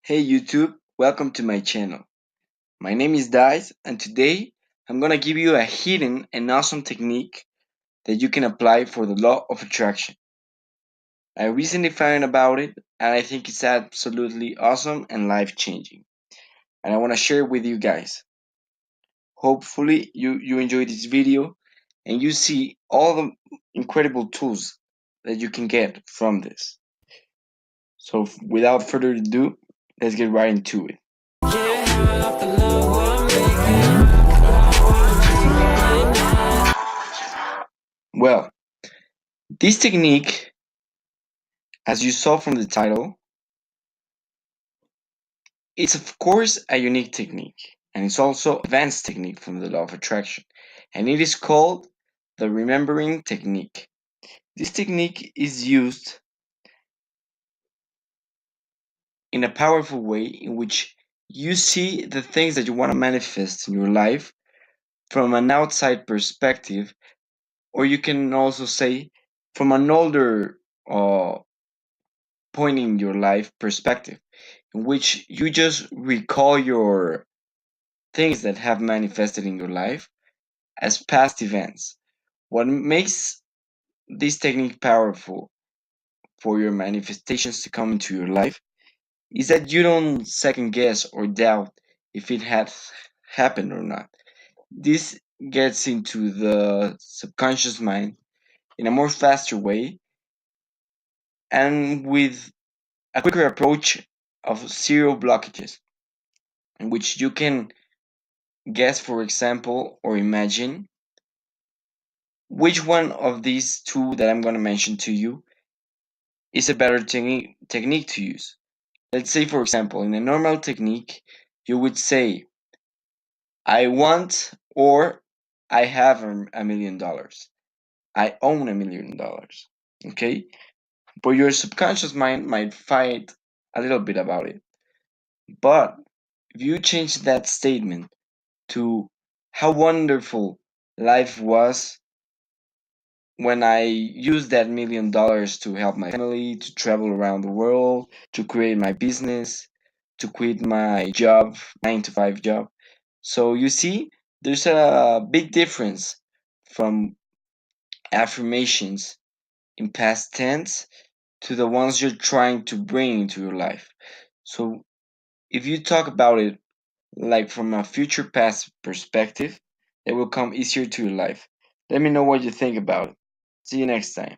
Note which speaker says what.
Speaker 1: Hey YouTube, welcome to my channel. My name is Dice and today I'm gonna give you a hidden and awesome technique that you can apply for the law of attraction. I recently found about it and I think it's absolutely awesome and life changing. And I wanna share it with you guys. Hopefully you enjoy this video and you see all the incredible tools that you can get from this. So without further ado, let's get right into it. Well, this technique, as you saw from the title, it's of course a unique technique, and it's also an advanced technique from the law of attraction, and it is called the remembering technique. This technique is used in a powerful way in which you see the things that you want to manifest in your life from an outside perspective, or you can also say from an older point in your life perspective, in which you just recall your things that have manifested in your life as past events. What makes this technique powerful for your manifestations to come into your life is that you don't second guess or doubt if it has happened or not. This gets into the subconscious mind in a more faster way and with a quicker approach of zero blockages, in which you can guess, for example, or imagine which one of these two that I'm going to mention to you is a better technique to use. Let's say, for example, in a normal technique, you would say, I want or I have $1 million. I own $1 million. Okay? But your subconscious mind might fight a little bit about it. But if you change that statement to how wonderful life was when I used that $1 million to help my family, to travel around the world, to create my business, to quit my job, 9 to 5 job. So you see, there's a big difference from affirmations in past tense to the ones you're trying to bring into your life. So if you talk about it like from a future past perspective, it will come easier to your life. Let me know what you think about it. See you next time.